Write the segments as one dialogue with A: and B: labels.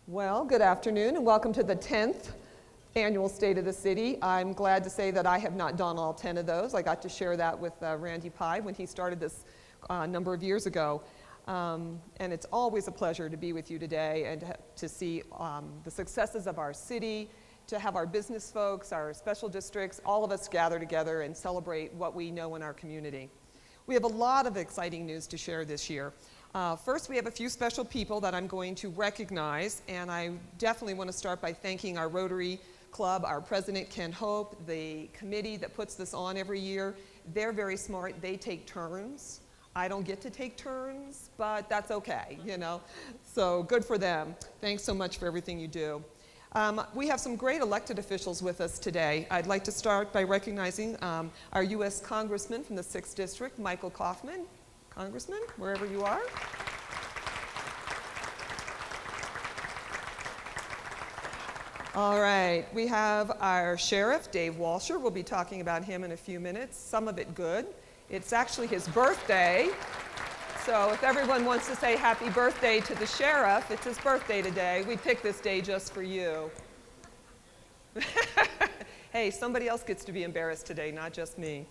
A: Well, good afternoon and welcome to the 10th annual State of the City. I'm glad to say that I have not done all 10 of those. I got to share that with Randy Pye when he started this a number of years ago. And it's always a pleasure to be with you today and to see the successes of our city, to have our business folks, our special districts, all of us gather together and celebrate what we know in our community. We have a lot of exciting news to share this year. First, we have a few special people that I'm going to recognize, and I definitely want to start by thanking our Rotary Club, our president, Ken Hope, the committee that puts this on every year. They're very smart. They take turns. I don't get to take turns, but that's okay, you know. So good for them. Thanks so much for everything you do. We have some great elected officials with us today. I'd like to start by recognizing our U.S. Congressman from the 6th District, Michael Kaufman. Congressman, wherever you are. All right, we have our sheriff, Dave Walsher. We'll be talking about him in a few minutes, some of it good. It's actually his birthday, so if everyone wants to say happy birthday to the sheriff, it's his birthday today. We picked this day just for you. Hey, somebody else gets to be embarrassed today, not just me.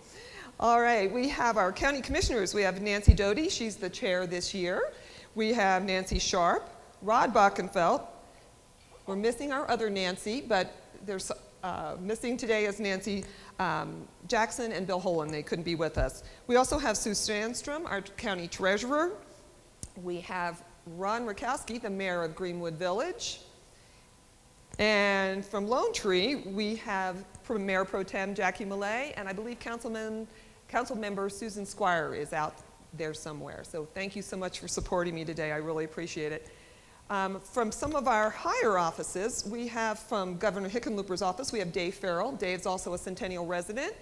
A: All right, we have our county commissioners. We have Nancy Doty, she's the chair this year. We have Nancy Sharp, Rod Bockenfeld. We're missing our other Nancy, but there's missing today is Nancy Jackson and Bill Holen. They couldn't be with us. We also have Sue Sandstrom, our county treasurer. We have Ron Rakowski, the mayor of Greenwood Village. And from Lone Tree, we have Mayor Pro Tem Jackie Millay, and I believe Council Member Susan Squire is out there somewhere. So thank you so much for supporting me today. I really appreciate it. From some of our higher offices, we have from Governor Hickenlooper's office, we have Dave Farrell. Dave's also a Centennial resident,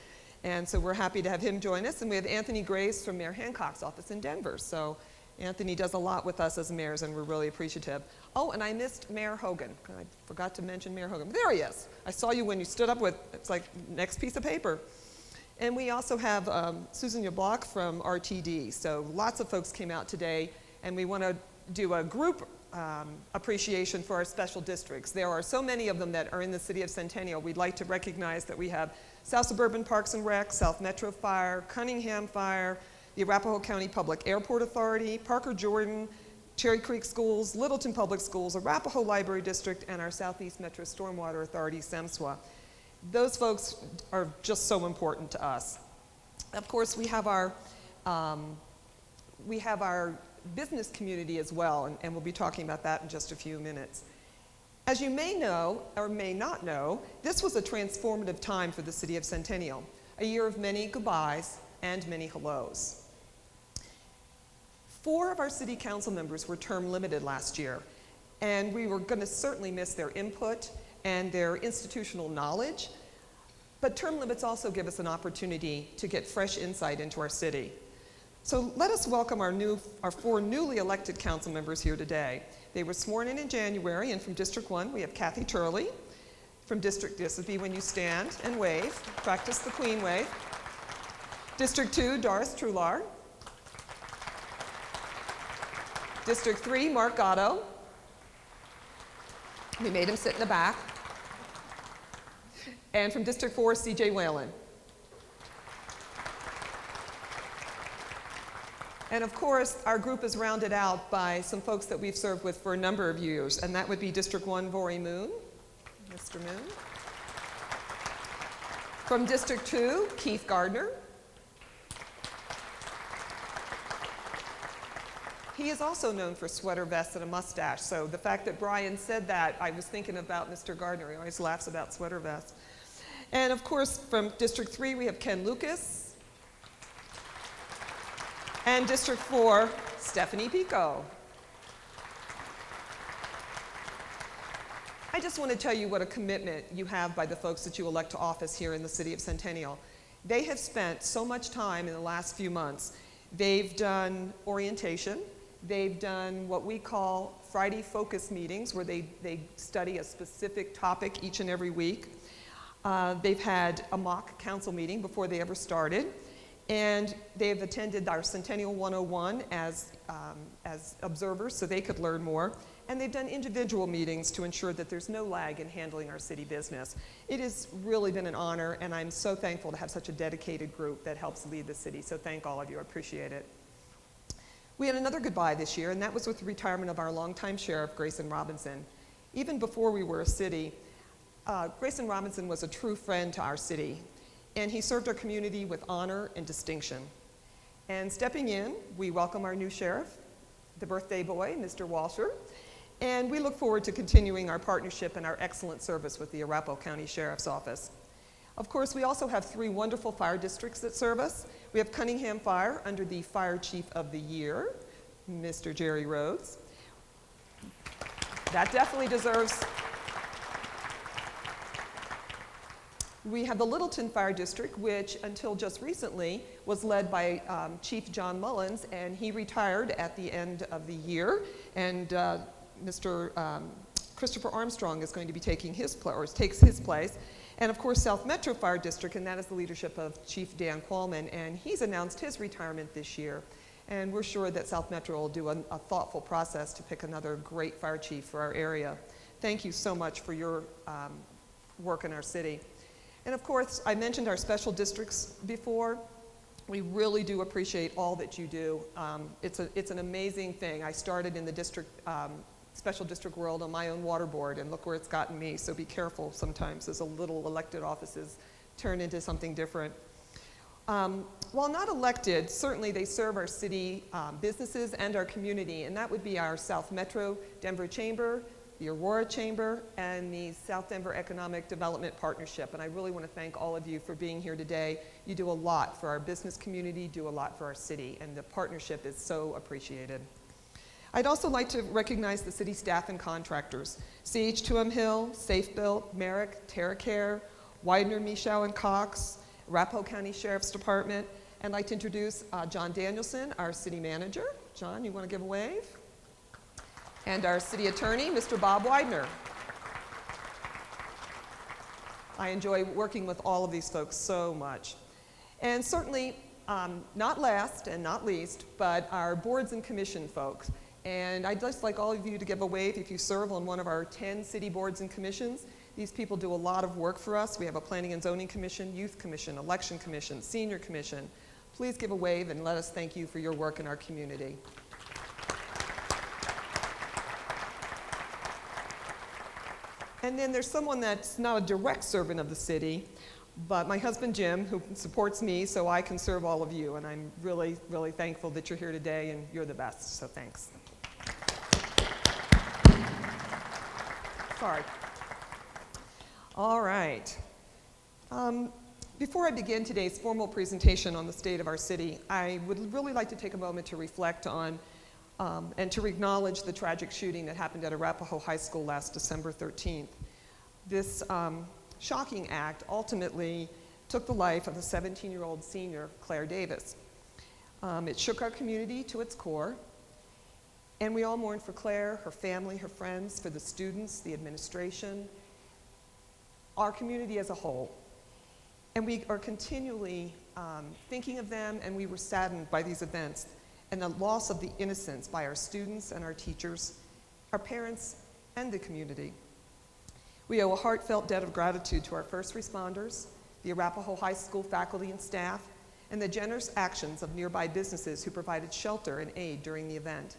A: and so we're happy to have him join us. And we have Anthony Graves from Mayor Hancock's office in Denver. So Anthony does a lot with us as mayors, and we're really appreciative. Oh, and I missed Mayor Hogan. I forgot to mention Mayor Hogan. There he is. I saw you when you stood up with, it's like, next piece of paper. And we also have Susan Yablock from RTD. So lots of folks came out today, and we want to do a group appreciation for our special districts. There are so many of them that are in the city of Centennial. We'd like to recognize that we have South Suburban Parks and Rec, South Metro Fire, Cunningham Fire, the Arapahoe County Public Airport Authority, Parker Jordan, Cherry Creek Schools, Littleton Public Schools, Arapahoe Library District, and our Southeast Metro Stormwater Authority, SEMSWA. Those folks are just so important to us. Of course, we have our business community as well, and we'll be talking about that in just a few minutes. As you may know, or may not know, this was a transformative time for the city of Centennial, a year of many goodbyes and many hellos. 4 of our city council members were term limited last year, and we were going to certainly miss their input and their institutional knowledge, but term limits also give us an opportunity to get fresh insight into our city. So let us welcome our 4 newly elected council members here today. They were sworn in January, and from District 1, we have Kathy Turley. From District, this would be when you stand and wave, practice the Queen wave. District 2, Doris Trular. District 3, Mark Gatto. We made him sit in the back. And from District 4, C.J. Whalen. And of course, our group is rounded out by some folks that we've served with for a number of years, and that would be District 1, Vori Moon, Mr. Moon. From District 2, Keith Gardner. He is also known for sweater vests and a mustache, so the fact that Brian said that, I was thinking about Mr. Gardner. He always laughs about sweater vests. And of course, from District 3, we have Ken Lucas. And District 4, Stephanie Pico. I just want to tell you what a commitment you have by the folks that you elect to office here in the city of Centennial. They have spent so much time in the last few months. They've done orientation. They've done what we call Friday focus meetings, where they study a specific topic each and every week. They've had a mock council meeting before they ever started. And they've attended our Centennial 101 as observers so they could learn more. And they've done individual meetings to ensure that there's no lag in handling our city business. It has really been an honor, and I'm so thankful to have such a dedicated group that helps lead the city. So thank all of you, I appreciate it. We had another goodbye this year, and that was with the retirement of our longtime sheriff, Grayson Robinson. Even before we were a city, Grayson Robinson was a true friend to our city, and he served our community with honor and distinction. And stepping in, we welcome our new sheriff, the birthday boy, Mr. Walsher, and we look forward to continuing our partnership and our excellent service with the Arapahoe County Sheriff's Office. Of course, we also have 3 wonderful fire districts that serve us. We have Cunningham Fire under the Fire Chief of the Year, Mr. Jerry Rhodes. That definitely deserves. We have the Littleton Fire District, which until just recently was led by Chief John Mullins, and he retired at the end of the year. And Mr. Christopher Armstrong is going to be taking his place, or takes his place. And of course, South Metro Fire District, and that is the leadership of Chief Dan Qualman, and he's announced his retirement this year. And we're sure that South Metro will do a thoughtful process to pick another great fire chief for our area. Thank you so much for your work in our city. And of course, I mentioned our special districts before. We really do appreciate all that you do. It's an amazing thing. I started in the district, special district world on my own water board, and look where it's gotten me. So be careful sometimes as a little elected offices turn into something different. While not elected, certainly they serve our city businesses and our community, and that would be our South Metro Denver Chamber, the Aurora Chamber, and the South Denver Economic Development Partnership. And I really want to thank all of you for being here today. You do a lot for our business community, do a lot for our city, and the partnership is so appreciated. I'd also like to recognize the city staff and contractors: CH2M Hill, Safe Built, Merrick, TerraCare, Widener, Michow and Cox, Arapahoe County Sheriff's Department. And I'd like to introduce John Danielson, our city manager. John, you want to give a wave? And our city attorney, Mr. Bob Widener. I enjoy working with all of these folks so much. And certainly, not last and not least, but our boards and commission folks. And I'd just like all of you to give a wave if you serve on one of our 10 city boards and commissions. These people do a lot of work for us. We have a Planning and Zoning Commission, Youth Commission, Election Commission, Senior Commission. Please give a wave and let us thank you for your work in our community. And then there's someone that's not a direct servant of the city, but my husband Jim, who supports me so I can serve all of you. And I'm really, really thankful that you're here today, and you're the best, so thanks. Sorry. All right. Before I begin today's formal presentation on the state of our city, I would really like to take a moment to reflect on and to acknowledge the tragic shooting that happened at Arapahoe High School last December 13th. This shocking act ultimately took the life of a 17-year-old senior, Claire Davis. It shook our community to its core, and we all mourned for Claire, her family, her friends, for the students, the administration, our community as a whole. And we are continually thinking of them, and we were saddened by these events and the loss of the innocence by our students and our teachers, our parents, and the community. We owe a heartfelt debt of gratitude to our first responders, the Arapahoe High School faculty and staff, and the generous actions of nearby businesses who provided shelter and aid during the event.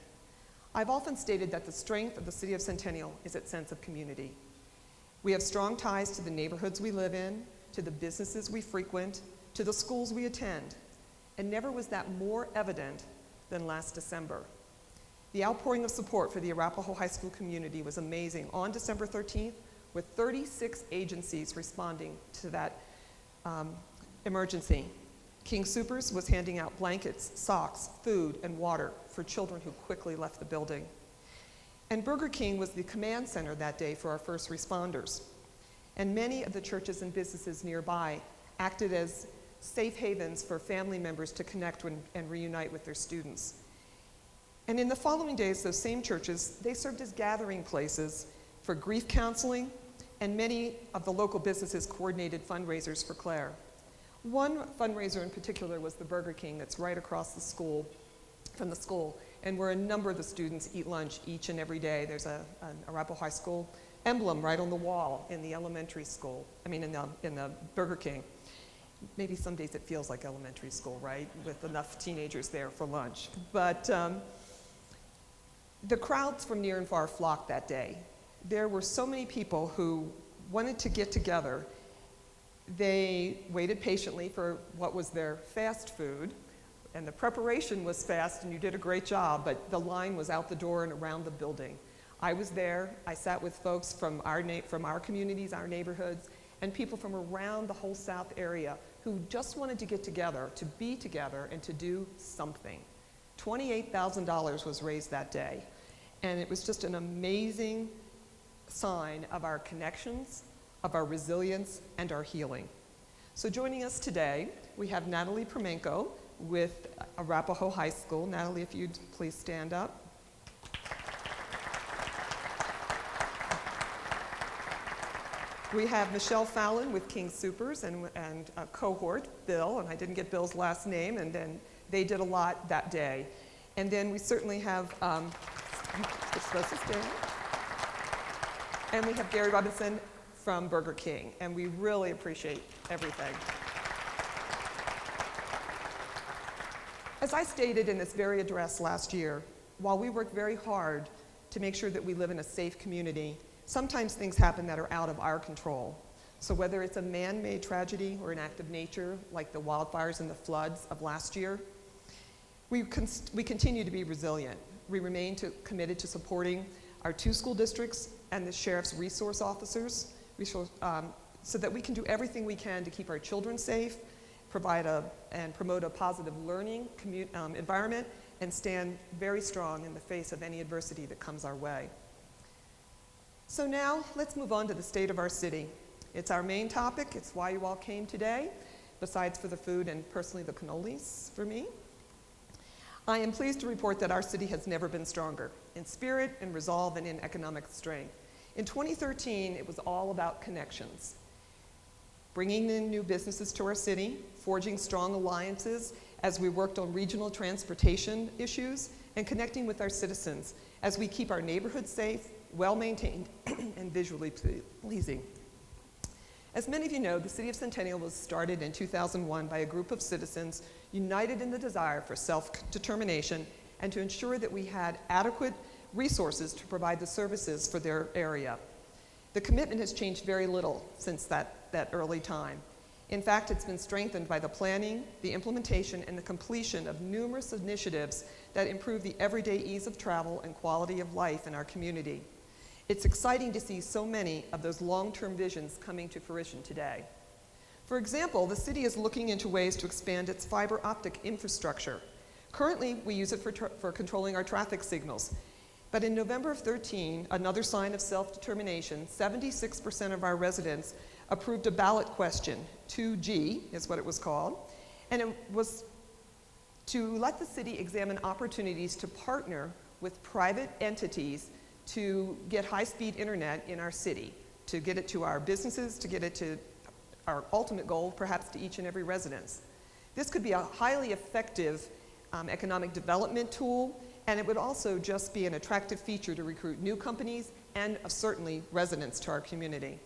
A: I've often stated that the strength of the city of Centennial is its sense of community. We have strong ties to the neighborhoods we live in, to the businesses we frequent, to the schools we attend, and never was that more evident than last December. The outpouring of support for the Arapahoe High School community was amazing on December 13th, with 36 agencies responding to that emergency. King Soopers was handing out blankets, socks, food, and water for children who quickly left the building. And Burger King was the command center that day for our first responders. And many of the churches and businesses nearby acted as safe havens for family members to connect and reunite with their students. And in the following days, those same churches, they served as gathering places for grief counseling, and many of the local businesses coordinated fundraisers for Claire. One fundraiser in particular was the Burger King that's right across the school, from the school, and where a number of the students eat lunch each and every day. There's an Arapahoe High School emblem right on the wall in the elementary school, in the Burger King. Maybe some days it feels like elementary school, right, with enough teenagers there for lunch. But the crowds from near and far flocked that day. There were so many people who wanted to get together. They waited patiently for what was their fast food, and the preparation was fast, and you did a great job, but the line was out the door and around the building. I was there. I sat with folks from our communities, our neighborhoods, and people from around the whole South area who just wanted to get together, to be together, and to do something. $28,000 was raised that day, and it was just an amazing sign of our connections, of our resilience, and our healing. So joining us today, we have Natalie Permenko with Arapahoe High School. Natalie, if you'd please stand up. We have Michelle Fallon with King Soopers and a cohort, Bill, and I didn't get Bill's last name, and then they did a lot that day. And then we certainly have, it's supposed to stand. And we have Gary Robinson from Burger King, and we really appreciate everything. As I stated in this very address last year, while we work very hard to make sure that we live in a safe community, sometimes things happen that are out of our control. So whether it's a man-made tragedy or an act of nature, like the wildfires and the floods of last year, we continue to be resilient. We remain committed to supporting our 2 school districts and the sheriff's resource officers, so that we can do everything we can to keep our children safe, provide and promote a positive learning environment, and stand very strong in the face of any adversity that comes our way. So now, let's move on to the state of our city. It's our main topic. It's why you all came today, besides for the food and personally the cannolis for me. I am pleased to report that our city has never been stronger in spirit, in resolve, and in economic strength. In 2013, it was all about connections. Bringing in new businesses to our city, forging strong alliances as we worked on regional transportation issues, and connecting with our citizens as we keep our neighborhoods safe, well-maintained, and visually pleasing. As many of you know, the City of Centennial was started in 2001 by a group of citizens united in the desire for self-determination and to ensure that we had adequate resources to provide the services for their area. The commitment has changed very little since that early time. In fact, it's been strengthened by the planning, the implementation, and the completion of numerous initiatives that improve the everyday ease of travel and quality of life in our community. It's exciting to see so many of those long-term visions coming to fruition today. For example, the city is looking into ways to expand its fiber optic infrastructure. Currently, we use it for controlling our traffic signals. But in November of 13, another sign of self-determination, 76% of our residents approved a ballot question, 2G is what it was called, and it was to let the city examine opportunities to partner with private entities to get high-speed internet in our city, to get it to our businesses, to get it to our ultimate goal, perhaps to each and every residence. This could be a highly effective economic development tool, and it would also just be an attractive feature to recruit new companies and certainly residents to our community.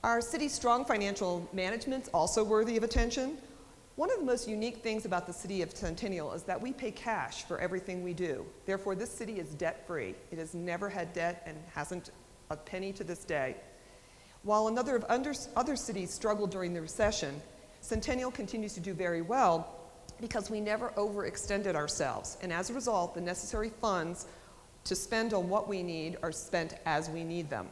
A: Our city's strong financial management is also worthy of attention. One of the most unique things about the city of Centennial is that we pay cash for everything we do. Therefore, this city is debt-free. It has never had debt and hasn't a penny to this day. While another of other cities struggled during the recession, Centennial continues to do very well because we never overextended ourselves. And as a result, the necessary funds to spend on what we need are spent as we need them.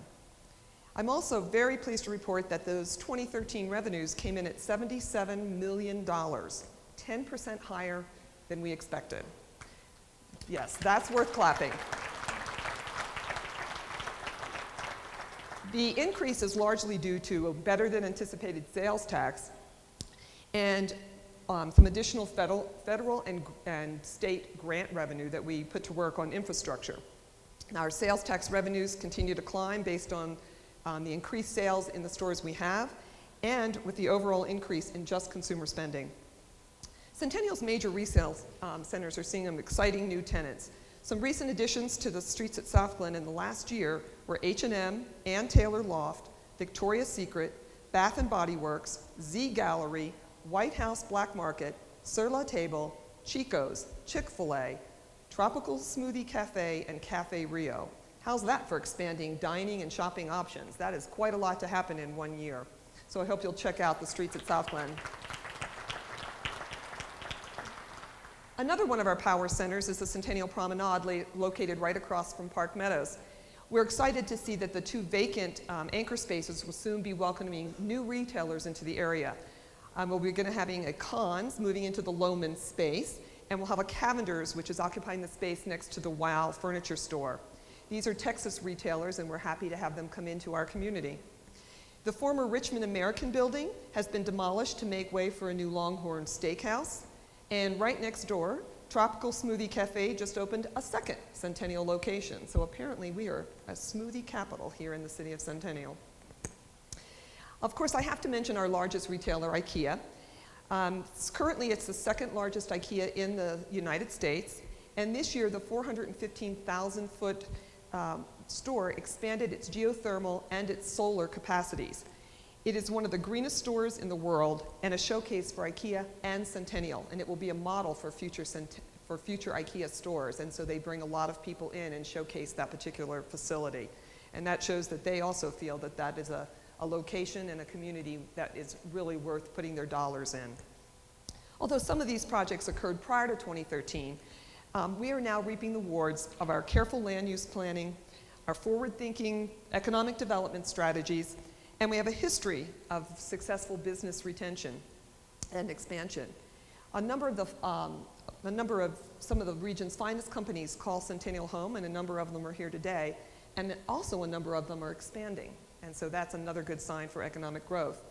A: I'm also very pleased to report that those 2013 revenues came in at $77 million, 10% higher than we expected. Yes, that's worth clapping. The increase is largely due to a better than anticipated sales tax and some additional federal and state grant revenue that we put to work on infrastructure. Now, our sales tax revenues continue to climb based on the increased sales in the stores we have, and with the overall increase in just consumer spending. Centennial's major resale centers are seeing some exciting new tenants. Some recent additions to the streets at South Glen in the last year were H&M, Ann Taylor Loft, Victoria's Secret, Bath & Body Works, Z Gallery, White House Black Market, Sur La Table, Chico's, Chick-fil-A, Tropical Smoothie Cafe, and Cafe Rio. How's that for expanding dining and shopping options? That is quite a lot to happen in 1 year. So I hope you'll check out the streets at South Glen. Another one of our power centers is the Centennial Promenade, located right across from Park Meadows. We're excited to see that the 2 vacant anchor spaces will soon be welcoming new retailers into the area. We're going to having a Conn's moving into the Loman space, and we'll have a Cavender's, which is occupying the space next to the Wow furniture store. These are Texas retailers, and we're happy to have them come into our community. The former Richmond American building has been demolished to make way for a new Longhorn Steakhouse. And right next door, Tropical Smoothie Cafe just opened a second Centennial location. So apparently we are a smoothie capital here in the city of Centennial. Of course, I have to mention our largest retailer, IKEA. Currently, it's the second largest IKEA in the United States. And this year, the 415,000-foot store expanded its geothermal and its solar capacities. It is one of the greenest stores in the world and a showcase for IKEA and Centennial, and it will be a model for future IKEA stores, and so they bring a lot of people in and showcase that particular facility. And that shows that they also feel that that is a location and a community that is really worth putting their dollars in. Although some of these projects occurred prior to 2013, we are now reaping the rewards of our careful land use planning, our forward-thinking economic development strategies, and we have a history of successful business retention and expansion. Some of the region's finest companies call Centennial home, and a number of them are here today, and also a number of them are expanding. And so that's another good sign for economic growth.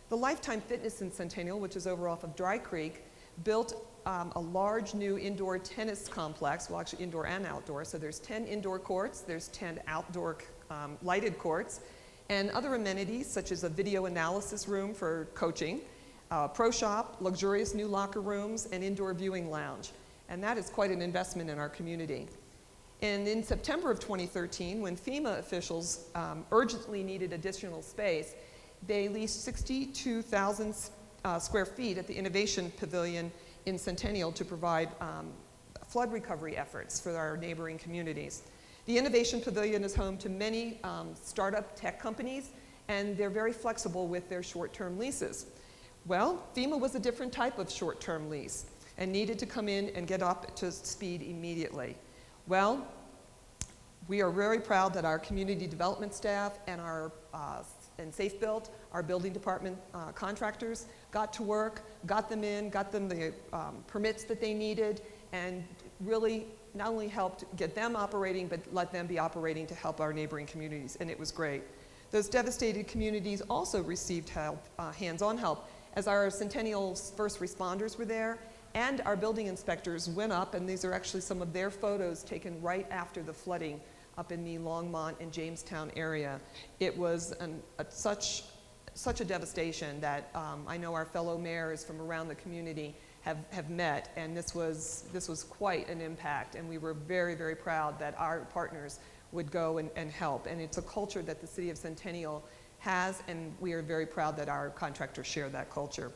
A: The Lifetime Fitness in Centennial, which is over off of Dry Creek, built a large new indoor tennis complex, well actually indoor and outdoor, so there's 10 indoor courts, there's 10 outdoor lighted courts, and other amenities such as a video analysis room for coaching, pro shop, luxurious new locker rooms, and indoor viewing lounge. And that is quite an investment in our community. And in September of 2013, when FEMA officials urgently needed additional space, they leased 62,000 square feet at the Innovation Pavilion in Centennial to provide flood recovery efforts for our neighboring communities. The Innovation Pavilion is home to many startup tech companies, and they're very flexible with their short-term leases. Well, FEMA was a different type of short-term lease and needed to come in and get up to speed immediately. Well, we are very proud that our community development staff and our and Safe Built, our building department contractors, got to work, got them in, got them the permits that they needed, and really not only helped get them operating, but let them be operating to help our neighboring communities, and it was great. Those devastated communities also received help, hands-on help, as our Centennial's first responders were there, and our building inspectors went up, and these are actually some of their photos taken right after the flooding up in the Longmont and Jamestown area. It was such a devastation that I know our fellow mayors from around the community have met, and this was quite an impact, and we were very, very proud that our partners would go and help. And it's a culture that the city of Centennial has, and we are very proud that our contractors share that culture.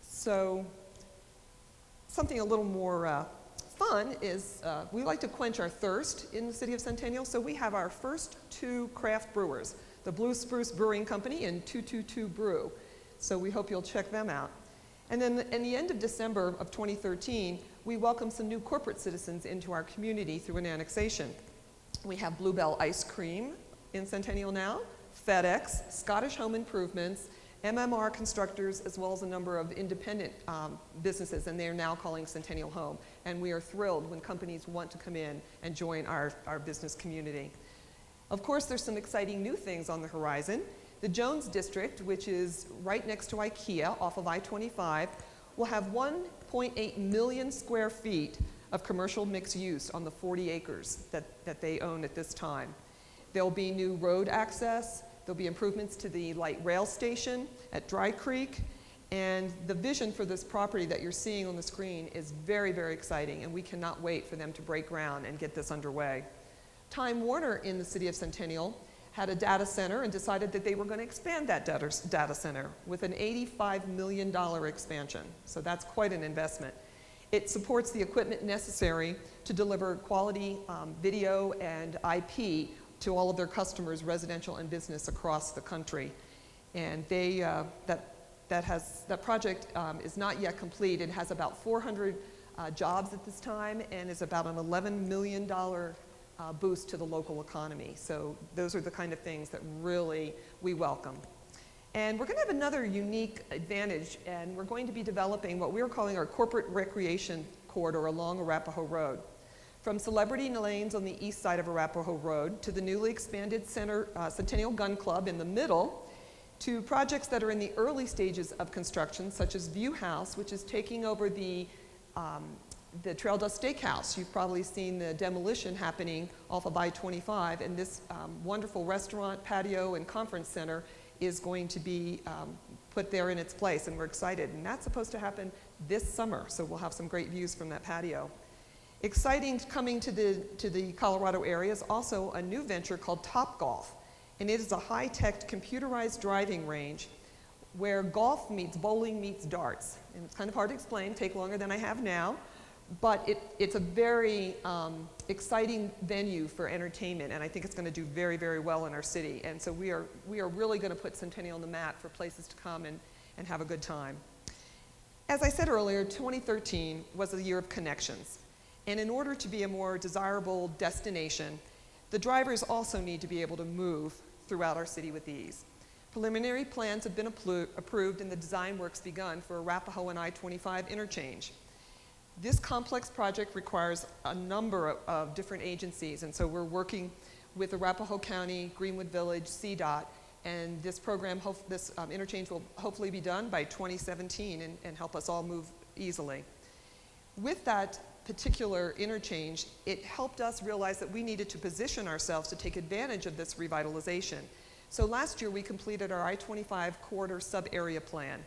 A: So something a little more fun is we like to quench our thirst in the city of Centennial, so we have our first 2 craft brewers, the Blue Spruce Brewing Company and 222 Brew. So we hope you'll check them out. And then in the end of December of 2013, we welcomed some new corporate citizens into our community through an annexation. We have Bluebell Ice Cream in Centennial now, FedEx, Scottish Home Improvements, MMR Constructors, as well as a number of independent businesses, and they are now calling Centennial home. And we are thrilled when companies want to come in and join our business community. Of course, there's some exciting new things on the horizon. The Jones District, which is right next to IKEA off of I-25, will have 1.8 million square feet of commercial mixed use on the 40 acres that they own at this time. There'll be new road access. There'll be improvements to the light rail station at Dry Creek. And the vision for this property that you're seeing on the screen is very, very exciting, and we cannot wait for them to break ground and get this underway. Time Warner in the city of Centennial had a data center and decided that they were going to expand that data center with an $85 million expansion. So that's quite an investment. It supports the equipment necessary to deliver quality video and IP to all of their customers, residential and business, across the country. And they, that project is not yet complete. It has about 400 jobs at this time and is about an $11 million boost to the local economy. So those are the kind of things that really we welcome. And we're going to have another unique advantage, and we're going to be developing what we're calling our corporate recreation corridor along Arapahoe Road. From Celebrity Lanes on the east side of Arapahoe Road to the newly expanded Centennial Gun Club in the middle, to projects that are in the early stages of construction, such as View House, which is taking over the Trail Dust Steakhouse. You've probably seen the demolition happening off of I-25, and this wonderful restaurant, patio, and conference center is going to be put there in its place, and we're excited. And that's supposed to happen this summer, so we'll have some great views from that patio. Exciting coming to the Colorado area is also a new venture called Top Golf, and it is a high-tech computerized driving range where golf meets bowling meets darts. And it's kind of hard to explain, take longer than I have now, but it's a very exciting venue for entertainment, and I think it's going to do very, very well in our city. And so we are really going to put Centennial on the map for places to come and have a good time. As I said earlier, 2013 was a year of connections. And in order to be a more desirable destination, the drivers also need to be able to move throughout our city with ease. Preliminary plans have been approved and the design work's begun for Arapahoe and I-25 interchange. This complex project requires a number of different agencies, and so we're working with Arapahoe County, Greenwood Village, CDOT, and this program, this interchange will hopefully be done by 2017 and help us all move easily. With that particular interchange, it helped us realize that we needed to position ourselves to take advantage of this revitalization. So last year we completed our I-25 corridor sub-area plan.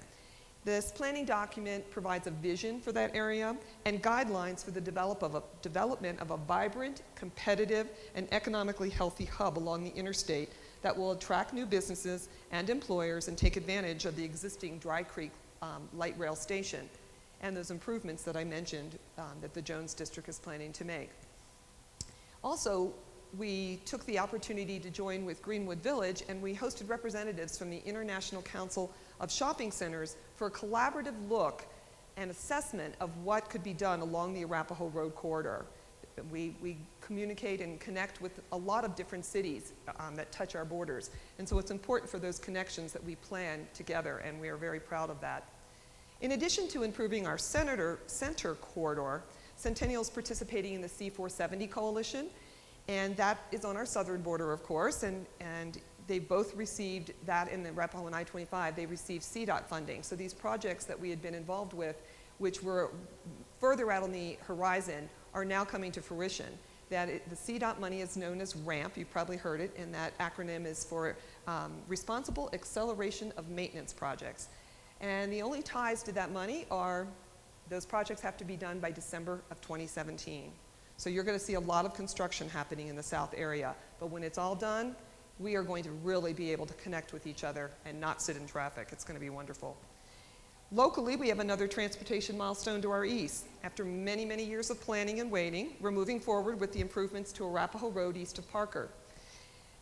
A: This planning document provides a vision for that area and guidelines for the development of a vibrant, competitive, and economically healthy hub along the interstate that will attract new businesses and employers and take advantage of the existing Dry Creek light rail station and those improvements that I mentioned that the Jones District is planning to make. Also, we took the opportunity to join with Greenwood Village, and we hosted representatives from the International Council of Shopping Centers for a collaborative look and assessment of what could be done along the Arapahoe Road corridor. We communicate and connect with a lot of different cities that touch our borders, and so it's important for those connections that we plan together, and we are very proud of that. In addition to improving our center corridor, Centennial is participating in the C470 Coalition, and that is on our southern border, of course, and they both received that in the Arapahoe and I-25, they received CDOT funding. So these projects that we had been involved with, which were further out on the horizon, are now coming to fruition. The CDOT money is known as RAMP, you've probably heard it, and that acronym is for Responsible Acceleration of Maintenance Projects. And the only ties to that money are those projects have to be done by December of 2017. So you're going to see a lot of construction happening in the south area, but when it's all done, we are going to really be able to connect with each other and not sit in traffic. It's going to be wonderful. Locally, we have another transportation milestone to our east. After many, many years of planning and waiting, we're moving forward with the improvements to Arapahoe Road east of Parker.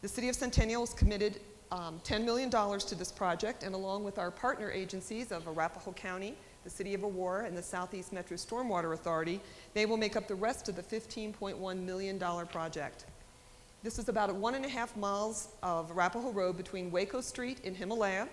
A: The City of Centennial has committed $10 million to this project, and along with our partner agencies of Arapahoe County, the City of Aurora, and the Southeast Metro Stormwater Authority, they will make up the rest of the $15.1 million project. This is about 1.5 miles of Arapahoe Road between Waco Street and Himalaya.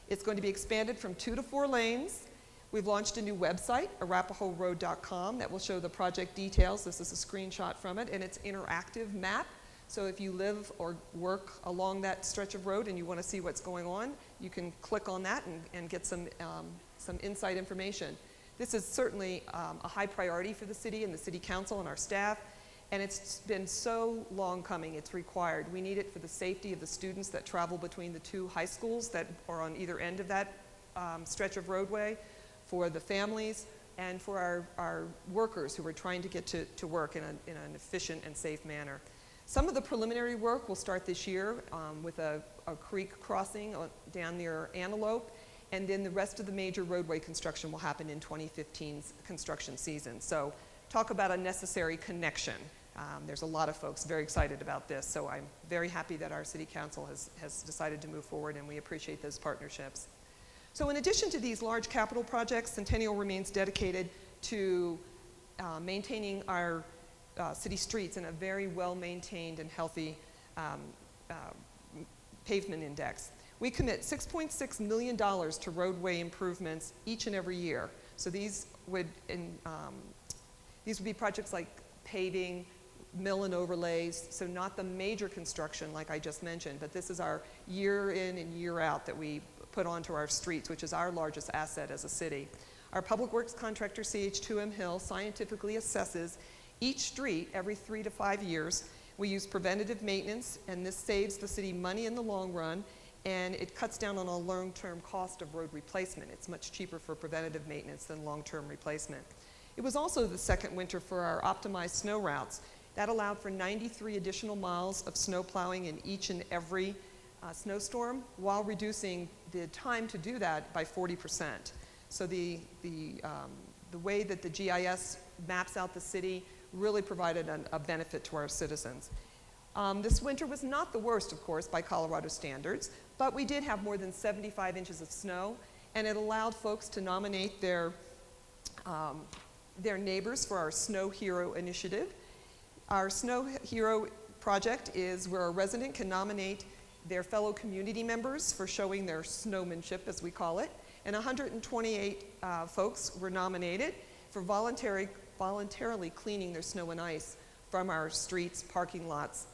A: It's going to be expanded from 2 to 4 lanes. We've launched a new website, arapahoeroad.com, that will show the project details. This is a screenshot from it, and it's an interactive map. So if you live or work along that stretch of road and you want to see what's going on, you can click on that and get some inside information. This is certainly a high priority for the city and the city council and our staff, And it's been so long coming, it's required. We need it for the safety of the students that travel between the two high schools that are on either end of that stretch of roadway, for the families, and for our workers who are trying to get to work in an efficient and safe manner. Some of the preliminary work will start this year with a creek crossing down near Antelope, and then the rest of the major roadway construction will happen in 2015's construction season. So talk about a necessary connection. There's a lot of folks very excited about this, so I'm very happy that our City Council has decided to move forward, and we appreciate those partnerships. So in addition to these large capital projects, Centennial remains dedicated to maintaining our city streets in a very well-maintained and healthy pavement index. We commit $6.6 million to roadway improvements each and every year. So these would be projects like paving, mill and overlays, so not the major construction like I just mentioned, but this is our year in and year out that we put onto our streets, which is our largest asset as a city. Our public works contractor, CH2M Hill, scientifically assesses each street every 3 to 5 years. We use preventative maintenance, and this saves the city money in the long run, and it cuts down on a long-term cost of road replacement. It's much cheaper for preventative maintenance than long-term replacement. It was also the second winter for our optimized snow routes. That allowed for 93 additional miles of snow plowing in each and every snowstorm, while reducing the time to do that by 40%. So the way that the GIS maps out the city really provided a benefit to our citizens. This winter was not the worst, of course, by Colorado standards, but we did have more than 75 inches of snow, and it allowed folks to nominate their neighbors for our Snow Hero initiative. Our Snow Hero project is where a resident can nominate their fellow community members for showing their snowmanship, as we call it, and 128 folks were nominated for voluntarily cleaning their snow and ice from our streets, parking lots,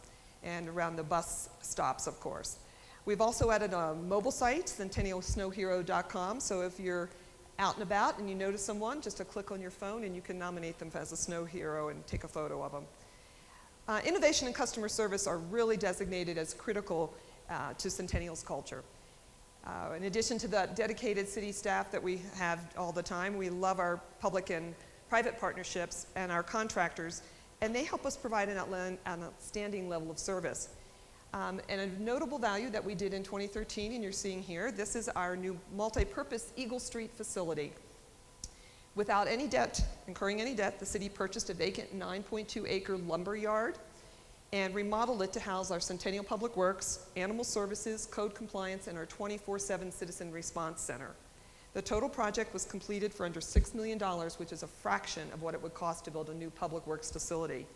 A: and around the bus stops, of course. We've also added a mobile site, centennialsnowhero.com, so if you're out and about and you notice someone, just a click on your phone and you can nominate them as a snow hero and take a photo of them. Innovation and customer service are really designated as critical to Centennial's culture. In addition to the dedicated city staff that we have all the time, we love our public and private partnerships and our contractors, and they help us provide an outstanding level of service. And a notable value that we did in 2013, and you're seeing here, this is our new multi-purpose Eagle Street facility. Without incurring any debt, the city purchased a vacant 9.2-acre lumber yard and remodeled it to house our Centennial Public Works, Animal Services, Code Compliance, and our 24/7 Citizen Response Center. The total project was completed for under $6 million, which is a fraction of what it would cost to build a new public works facility.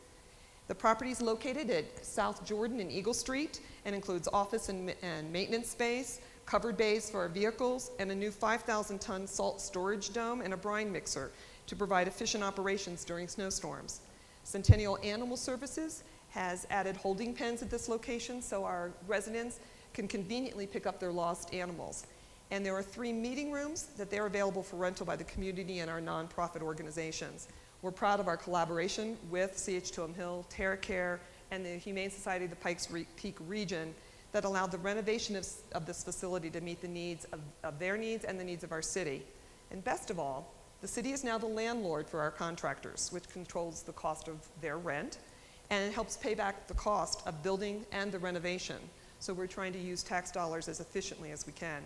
A: The property is located at South Jordan and Eagle Street and includes office and maintenance space, covered bays for our vehicles, and a new 5,000-ton salt storage dome and a brine mixer to provide efficient operations during snowstorms. Centennial Animal Services has added holding pens at this location so our residents can conveniently pick up their lost animals. And there are 3 meeting rooms that they're available for rental by the community and our nonprofit organizations. We're proud of our collaboration with CH2M Hill, TerraCare, and the Humane Society of the Pikes Peak region that allowed the renovation of this facility to meet the needs of their needs and the needs of our city. And best of all, the city is now the landlord for our contractors, which controls the cost of their rent, and it helps pay back the cost of building and the renovation. So we're trying to use tax dollars as efficiently as we can.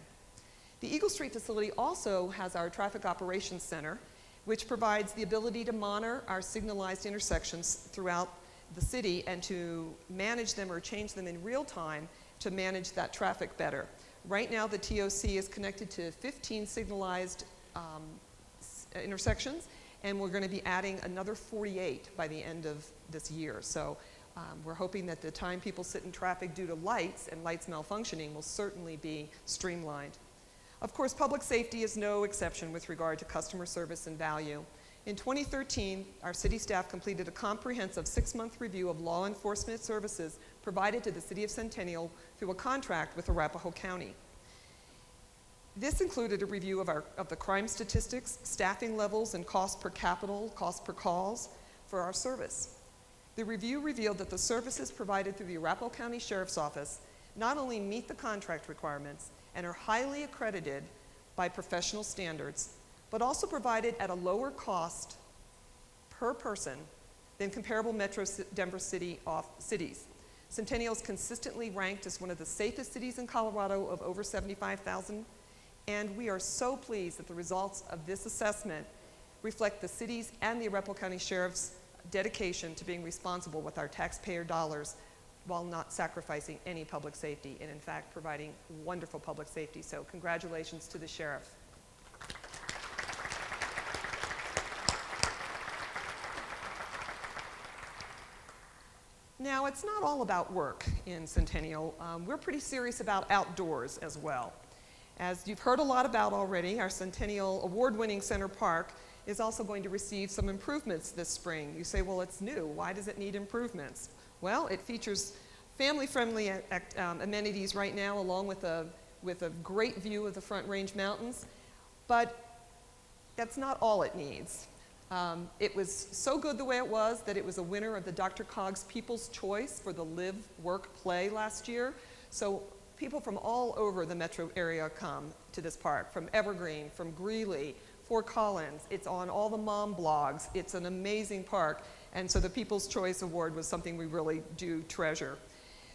A: The Eagle Street facility also has our Traffic Operations Center, which provides the ability to monitor our signalized intersections throughout the city and to manage them or change them in real time to manage that traffic better. Right now, the TOC is connected to 15 signalized intersections, and we're going to be adding another 48 by the end of this year. So we're hoping that the time people sit in traffic due to lights and lights malfunctioning will certainly be streamlined. Of course, public safety is no exception with regard to customer service and value. In 2013, our city staff completed a comprehensive 6-month review of law enforcement services provided to the city of Centennial through a contract with Arapahoe County. This included a review of the crime statistics, staffing levels, and cost per capital, cost per calls for our service. The review revealed that the services provided through the Arapahoe County Sheriff's Office not only meet the contract requirements and are highly accredited by professional standards, but also provided at a lower cost per person than comparable metro Denver cities. Centennial is consistently ranked as one of the safest cities in Colorado of over 75,000, and we are so pleased that the results of this assessment reflect the city's and the Arapahoe County Sheriff's dedication to being responsible with our taxpayer dollars while not sacrificing any public safety, and in fact providing wonderful public safety. So congratulations to the sheriff. Now, it's not all about work in Centennial. We're pretty serious about outdoors as well. As you've heard a lot about already, our Centennial award-winning Center Park is also going to receive some improvements this spring. You say, well, it's new. Why does it need improvements? Well, it features family-friendly amenities right now, along with a great view of the Front Range Mountains, but that's not all it needs. It was so good the way it was that it was a winner of the Dr. Cog's People's Choice for the Live, Work, Play last year. So people from all over the metro area come to this park, from Evergreen, from Greeley, Fort Collins. It's on all the mom blogs. It's an amazing park. And so the People's Choice Award was something we really do treasure.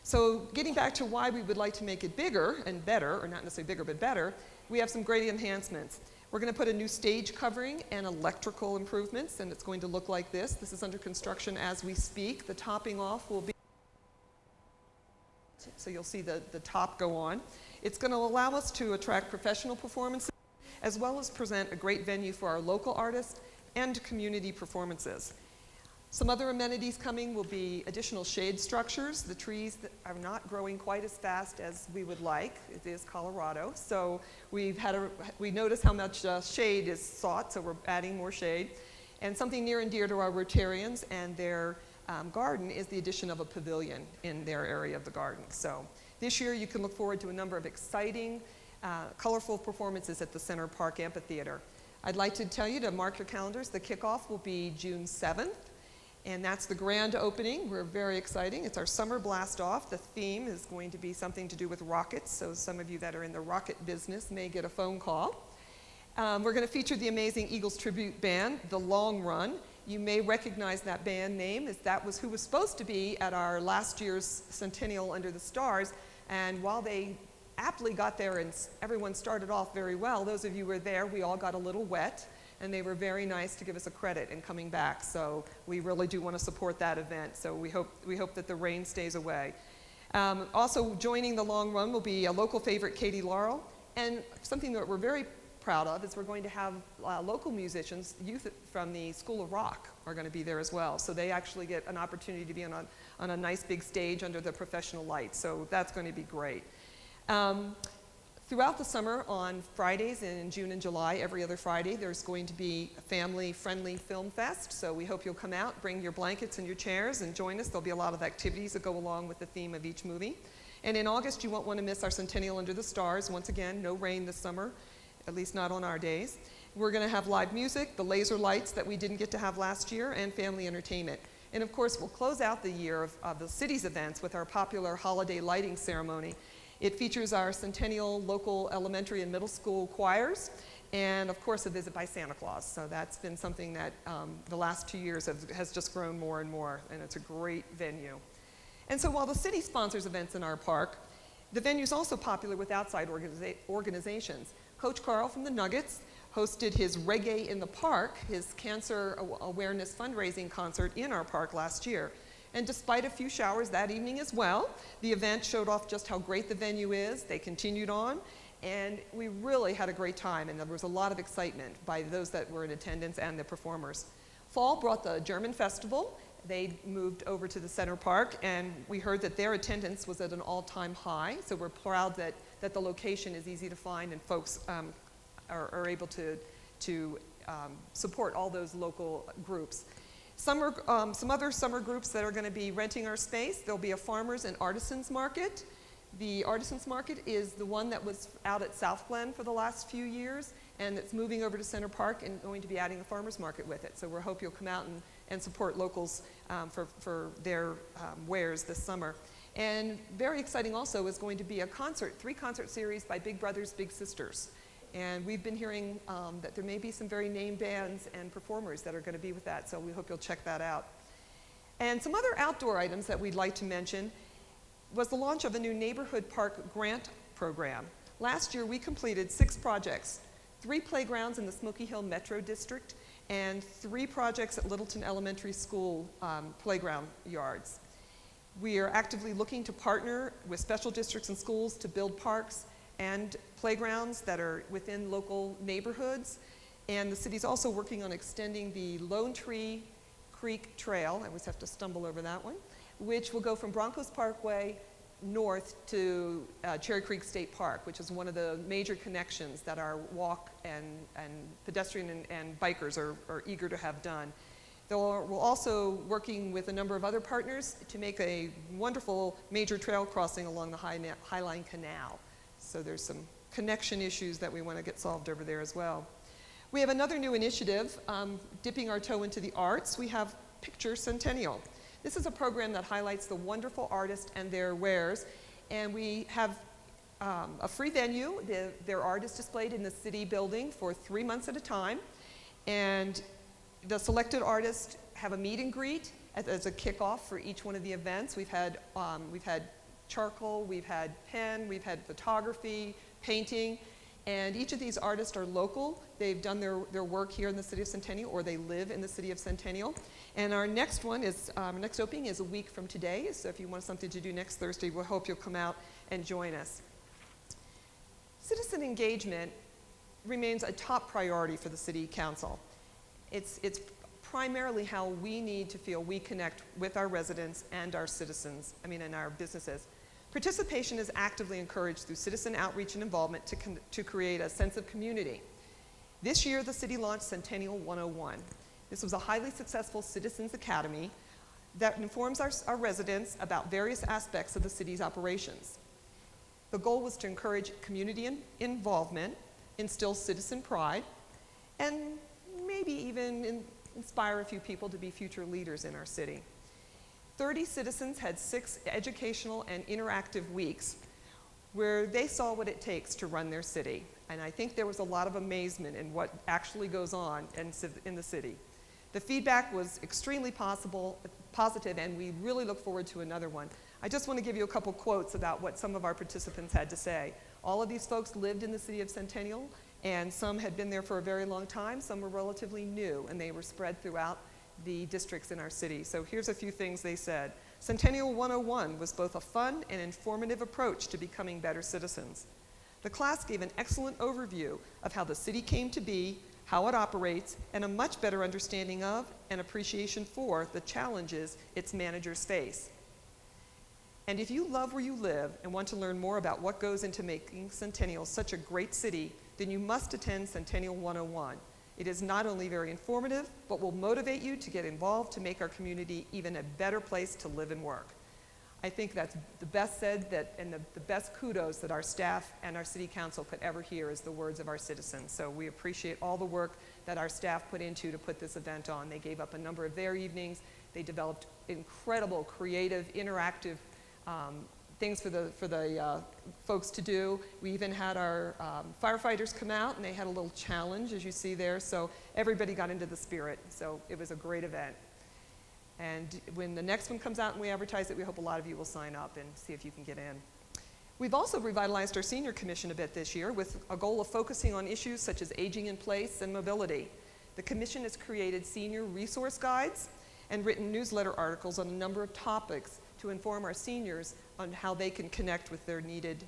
A: So getting back to why we would like to make it bigger and better, or not necessarily bigger, but better, we have some great enhancements. We're going to put a new stage covering and electrical improvements, and it's going to look like this. This is under construction as we speak. The topping off will be, so you'll see the top go on. It's going to allow us to attract professional performances, as well as present a great venue for our local artists and community performances. Some other amenities coming will be additional shade structures. The trees that are not growing quite as fast as we would like. It is Colorado, so we notice how much shade is sought, so we're adding more shade. And something near and dear to our Rotarians and their garden is the addition of a pavilion in their area of the garden. So this year you can look forward to a number of exciting, colorful performances at the Center Park Amphitheater. I'd like to tell you to mark your calendars. The kickoff will be June 7th. And that's the grand opening. We're very exciting. It's our summer blast off. The theme is going to be something to do with rockets, so some of you that are in the rocket business may get a phone call. We're going to feature the amazing Eagles tribute band, The Long Run. You may recognize that band name, as that was who was supposed to be at our last year's Centennial Under the Stars. And while they aptly got there and everyone started off very well, those of you who were there, we all got a little wet. And they were very nice to give us a credit in coming back. So we really do want to support that event. So we hope that the rain stays away. Also joining the long run will be a local favorite, Katie Laurel. And something that we're very proud of is we're going to have local musicians, youth from the School of Rock are going to be there as well. So they actually get an opportunity to be on a nice big stage under the professional lights. So that's going to be great. Throughout the summer, on Fridays in June and July, every other Friday, there's going to be a family-friendly film fest. So we hope you'll come out, bring your blankets and your chairs, and join us. There'll be a lot of activities that go along with the theme of each movie. And in August, you won't want to miss our Centennial Under the Stars. Once again, no rain this summer, at least not on our days. We're going to have live music, the laser lights that we didn't get to have last year, and family entertainment. And of course, we'll close out the year of the city's events with our popular holiday lighting ceremony. It features our Centennial local elementary and middle school choirs, and of course a visit by Santa Claus. So that's been something that the last 2 years has just grown more and more, and it's a great venue. And so while the city sponsors events in our park, the venue is also popular with outside organizations. Coach Carl from the Nuggets hosted his Reggae in the Park, his cancer awareness fundraising concert in our park last year. And despite a few showers that evening as well, the event showed off just how great the venue is. They continued on, and we really had a great time, and there was a lot of excitement by those that were in attendance and the performers. Fall brought the German Festival. They moved over to the Center Park, and we heard that their attendance was at an all-time high, so we're proud that the location is easy to find and folks are able to support all those local groups. Some other summer groups that are going to be renting our space. There'll be a farmers and artisans market. The artisans market is the one that was out at South Glen for the last few years, and it's moving over to Center Park and going to be adding a farmers market with it. So we hope you'll come out and support locals for their wares this summer. And very exciting also is going to be a three-concert series by Big Brothers Big Sisters. And we've been hearing that there may be some very named bands and performers that are going to be with that, so we hope you'll check that out. And some other outdoor items that we'd like to mention was the launch of a new neighborhood park grant program. Last year we completed 6 projects, 3 playgrounds in the Smoky Hill Metro District and 3 projects at Littleton Elementary School playground yards. We are actively looking to partner with special districts and schools to build parks and playgrounds that are within local neighborhoods. And the city's also working on extending the Lone Tree Creek Trail, I always have to stumble over that one, which will go from Broncos Parkway north to Cherry Creek State Park, which is one of the major connections that our walk and pedestrian and bikers are eager to have done. We're also working with a number of other partners to make a wonderful major trail crossing along the Highline Canal. So there's some connection issues that we want to get solved over there as well. We have another new initiative, dipping our toe into the arts. We have Picture Centennial. This is a program that highlights the wonderful artists and their wares. And we have a free venue. Their art is displayed in the city building for 3 months at a time. And the selected artists have a meet and greet as a kickoff for each one of the events. We've had charcoal, we've had pen, we've had photography, painting, and each of these artists are local. They've done their work here in the city of Centennial, or they live in the city of Centennial. And our next one is, next opening is a week from today, so if you want something to do next Thursday, we hope you'll come out and join us. Citizen engagement remains a top priority for the City Council. It's primarily how we need to feel we connect with our residents and our citizens, and our businesses. Participation is actively encouraged through citizen outreach and involvement to create a sense of community. This year, the city launched Centennial 101. This was a highly successful Citizens Academy that informs our residents about various aspects of the city's operations. The goal was to encourage community involvement, instill citizen pride, and maybe even inspire a few people to be future leaders in our city. 30 citizens had 6 educational and interactive weeks where they saw what it takes to run their city. And I think there was a lot of amazement in what actually goes on in the city. The feedback was extremely positive, and we really look forward to another one. I just want to give you a couple quotes about what some of our participants had to say. All of these folks lived in the city of Centennial, and some had been there for a very long time, some were relatively new, and they were spread throughout the districts in our city. So here's a few things they said. Centennial 101 was both a fun and informative approach to becoming better citizens. The class gave an excellent overview of how the city came to be, how it operates, and a much better understanding of and appreciation for the challenges its managers face. And if you love where you live and want to learn more about what goes into making Centennial such a great city, then you must attend Centennial 101. It is not only very informative, but will motivate you to get involved to make our community even a better place to live and work. I think that's the best said and the best kudos that our staff and our city council could ever hear is the words of our citizens. So we appreciate all the work that our staff put into to put this event on. They gave up a number of their evenings. They developed incredible, creative, interactive things for the folks to do. We even had our firefighters come out, and they had a little challenge, as you see there, so everybody got into the spirit. So it was a great event. And when the next one comes out and we advertise it, we hope a lot of you will sign up and see if you can get in. We've also revitalized our senior commission a bit this year with a goal of focusing on issues such as aging in place and mobility. The commission has created senior resource guides and written newsletter articles on a number of topics to inform our seniors on how they can connect with their needed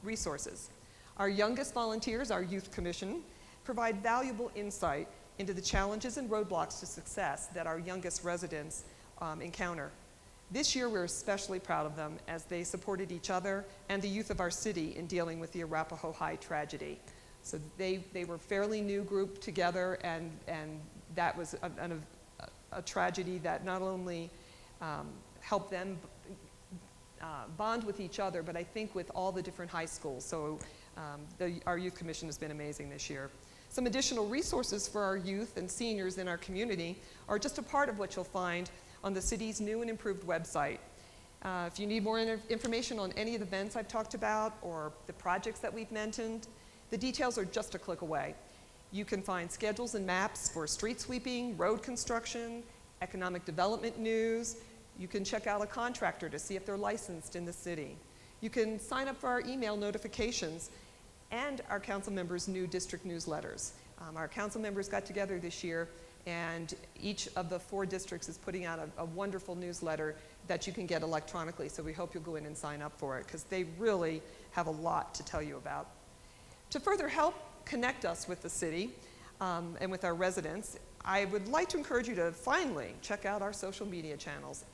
A: resources. Our youngest volunteers, our youth commission, provide valuable insight into the challenges and roadblocks to success that our youngest residents encounter. This year, we're especially proud of them as they supported each other and the youth of our city in dealing with the Arapahoe High tragedy. So they were a fairly new group together, and that was a tragedy that not only helped them bond with each other, but I think with all the different high schools. So our youth commission has been amazing this year. Some additional resources for our youth and seniors in our community are just a part of what you'll find on the city's new and improved website. If you need more information on any of the events I've talked about or the projects that we've mentioned, the details are just a click away. You can find schedules and maps for street sweeping, road construction, economic development news. You can check out a contractor to see if they're licensed in the city. You can sign up for our email notifications and our council members' new district newsletters. Our council members got together this year, and each of the 4 districts is putting out a wonderful newsletter that you can get electronically, so we hope you'll go in and sign up for it, because they really have a lot to tell you about. To further help connect us with the city and with our residents, I would like to encourage you to finally check out our social media channels.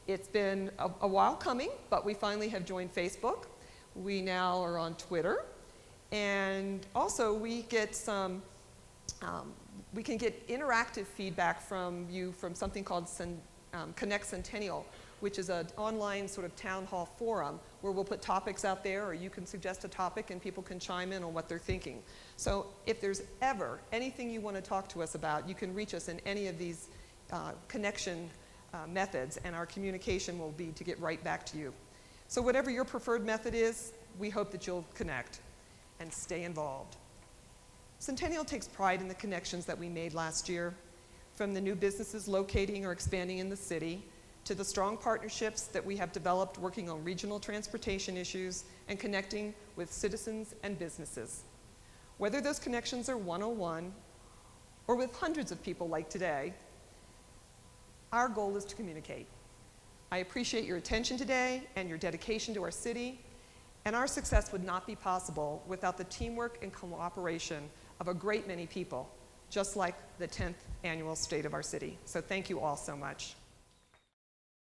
A: It's been a while coming, but we finally have joined Facebook. We now are on Twitter. And also we get some, we can get interactive feedback from you from something called Connect Centennial, which is an online sort of town hall forum where we'll put topics out there, or you can suggest a topic and people can chime in on what they're thinking. So if there's ever anything you want to talk to us about, you can reach us in any of these connection methods, and our communication will be to get right back to you. So whatever your preferred method is, we hope that you'll connect and stay involved. Centennial takes pride in the connections that we made last year, from the new businesses locating or expanding in the city, to the strong partnerships that we have developed working on regional transportation issues and connecting with citizens and businesses. Whether those connections are one-on-one or with hundreds of people like today, our goal is to communicate. I appreciate your attention today and your dedication to our city, and our success would not be possible without the teamwork and cooperation of a great many people, just like the 10th annual State of our City. So thank you all so much.